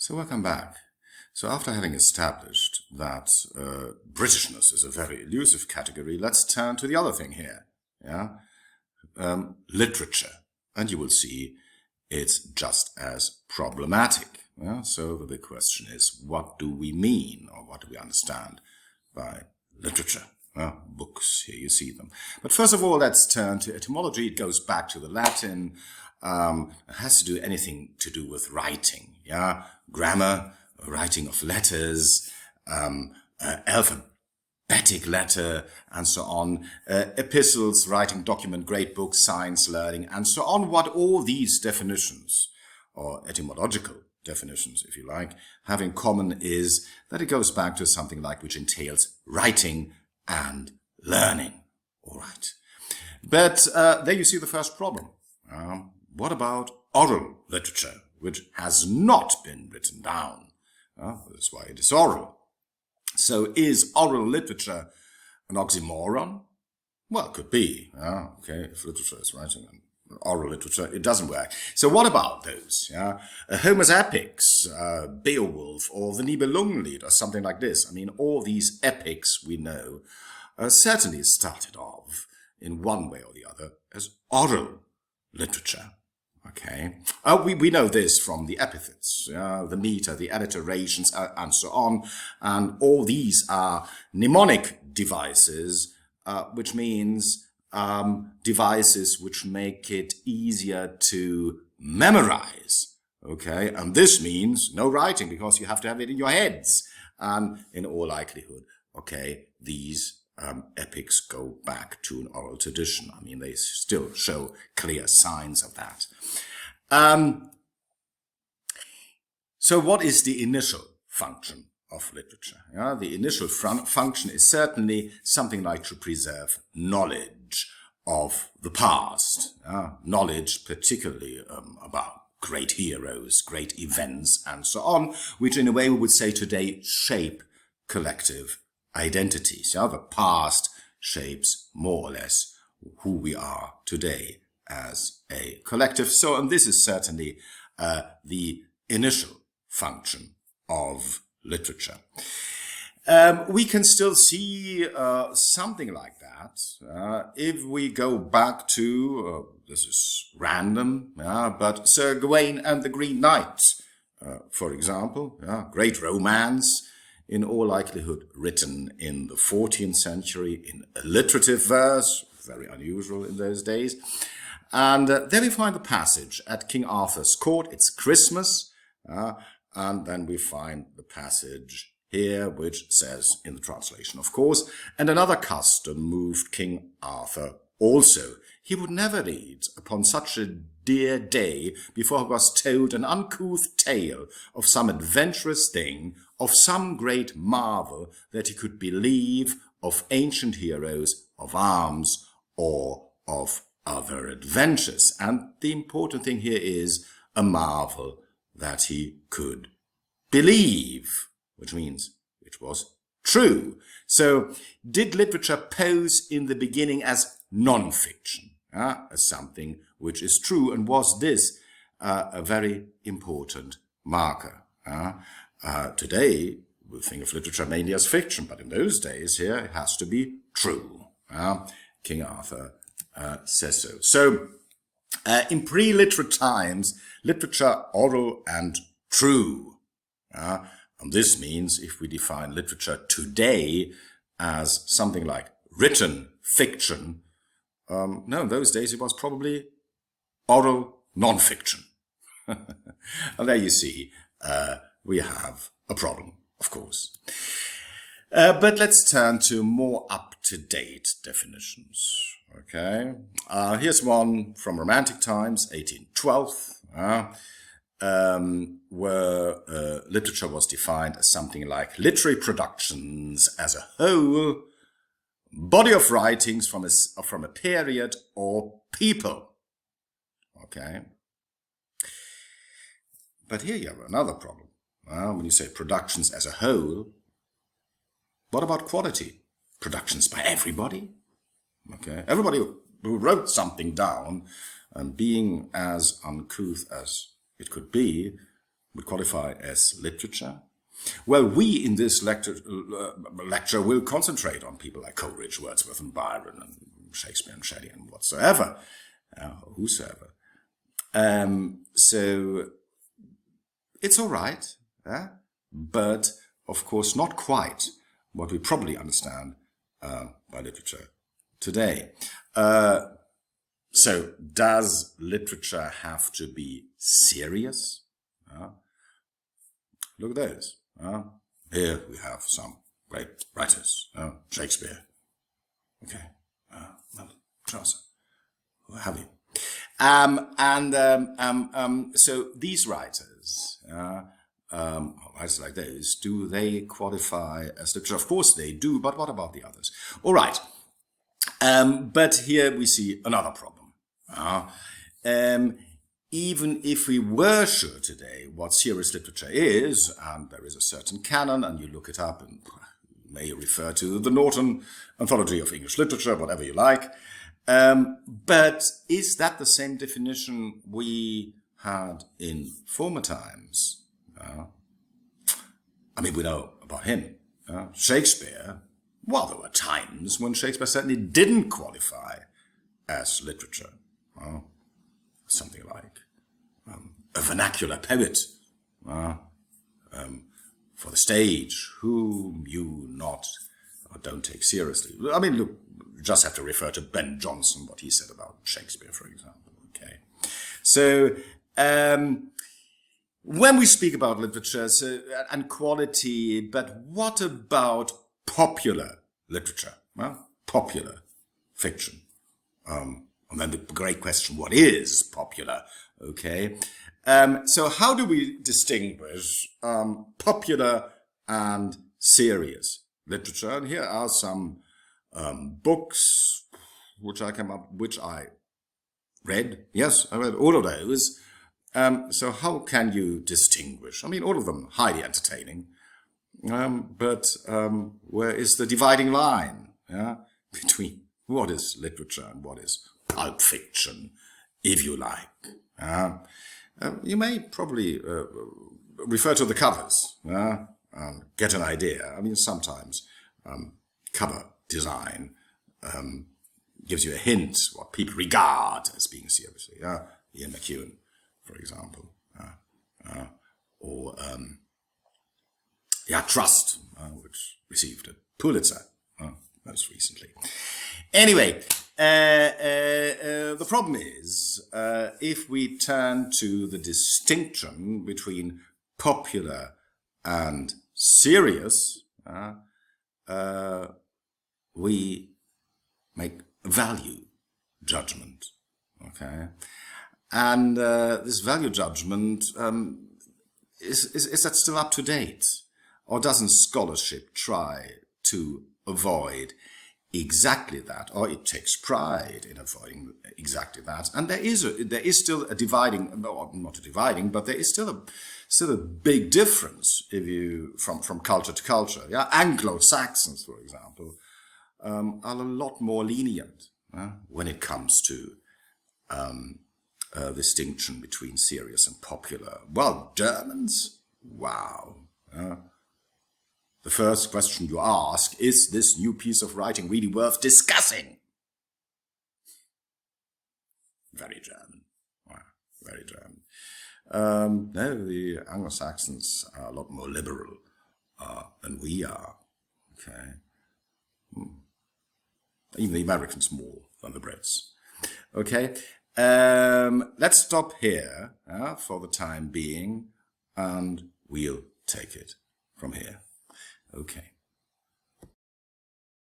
So welcome back. So after having established that Britishness is a very elusive category, let's turn to the other thing here, literature. And you will see it's just as problematic. So the big question is, what do we mean, or what do we understand by literature? Books, here you see them. But first of all, let's turn to etymology. It goes back to the Latin. It has to do anything to do with writing, grammar, writing of letters, alphabetic letter, and so on, epistles, writing document, great books, science, learning, and so on. What all these definitions, or etymological definitions, if you like, have in common is that it goes back to something like which entails writing and learning. All right. But there you see the first problem. What about oral literature, which has not been written down? That's why it is oral. So is oral literature an oxymoron? Well, it could be. Okay, if literature is writing and oral literature, it doesn't work. So what about those? Homer's epics, Beowulf, or the Nibelungenlied, or something like this. I mean, all these epics we know certainly started off in one way or the other as oral literature. Okay, we know this from the epithets, the meter, the alliterations, and so on. And all these are mnemonic devices, which means devices which make it easier to memorize. Okay, and this means no writing because you have to have it in your heads. And in all likelihood, okay, these epics go back to an oral tradition. I mean, they still show clear signs of that. So what is the initial function of literature? The initial function is certainly something like to preserve knowledge of the past, knowledge particularly about great heroes, great events, and so on, which in a way we would say today shape collective identities. The past shapes more or less who we are today as a collective. So, and this is certainly the initial function of literature. We can still see something like that if we go back to, this is random, but Sir Gawain and the Green Knight, for example, great romance, in all likelihood written in the 14th century in alliterative verse, very unusual in those days. And there we find the passage at King Arthur's court. It's Christmas. And then we find the passage here, which says, in the translation, of course, and another custom moved King Arthur also. He would never read upon such a dear day before he was told an uncouth tale of some adventurous thing, of some great marvel that he could believe, of ancient heroes, of arms, or of other adventures. And the important thing here is a marvel that he could believe, which means it was true. So did literature pose in the beginning as non-fiction, as something which is true, and was this a very important marker? Today, we think of literature mainly as fiction, but in those days here, it has to be true. King Arthur says so. So, in pre-literate times, literature oral and true. And this means if we define literature today as something like written fiction, no, in those days it was probably oral non-fiction. And there you see, we have a problem, of course. But let's turn to more up-to-date definitions. Okay, here's one from Romantic times, 1812, where literature was defined as something like literary productions as a whole, body of writings from a period or people. Okay, but here you have another problem. When you say productions as a whole, what about quality? Productions by everybody? Okay, everybody who wrote something down, and being as uncouth as it could be, would qualify as literature? Well, we in this lecture will concentrate on people like Coleridge, Wordsworth and Byron and Shakespeare and Shelley and whatsoever, whosoever. So it's all right, but of course not quite what we probably understand by literature today. So does literature have to be serious? Look at those. Here we have some great writers. Shakespeare. Okay. Chaucer. What have you? So these writers, writers like those, do they qualify as literature? Of course they do, but what about the others? All right. But here we see another problem. Even if we were sure today what serious literature is, and there is a certain canon, and you look it up, and you may refer to the Norton Anthology of English Literature, whatever you like, but is that the same definition we had in former times? I mean, we know about him. Shakespeare, well, there were times when Shakespeare certainly didn't qualify as literature. Something like a vernacular poet for the stage, whom you not or don't take seriously. I mean, look, you just have to refer to Ben Jonson, what he said about Shakespeare, for example. Okay, so when we speak about literature and quality, but what about popular literature? Well, popular fiction. And then the great question, what is popular? Okay. So how do we distinguish popular and serious literature? And here are some books which I read. Yes, I read all of those. So how can you distinguish? I mean, all of them highly entertaining. But where is the dividing line between what is literature and what is pulp fiction, if you like? You may probably refer to the covers and get an idea. I mean, sometimes cover design gives you a hint what people regard as being seriously. Ian McEwan, for example, or Trust, which received a Pulitzer most recently. Anyway, the problem is, if we turn to the distinction between popular and serious, we make a value judgment, okay? And this value judgment, is that still up to date? Or doesn't scholarship try to avoid exactly that, or it takes pride in avoiding exactly that? And there is still a dividing, no, not a dividing, but there is still a big difference if you from culture to culture. Yeah, Anglo-Saxons, for example, are a lot more lenient when it comes to distinction between serious and popular. Well, Germans, wow. The first question you ask, is this new piece of writing really worth discussing? Very German. Wow, very German. No, the Anglo-Saxons are a lot more liberal than we are. Okay. Even the Americans more than the Brits. Okay. Let's stop here for the time being, and we'll take it from here. Okay.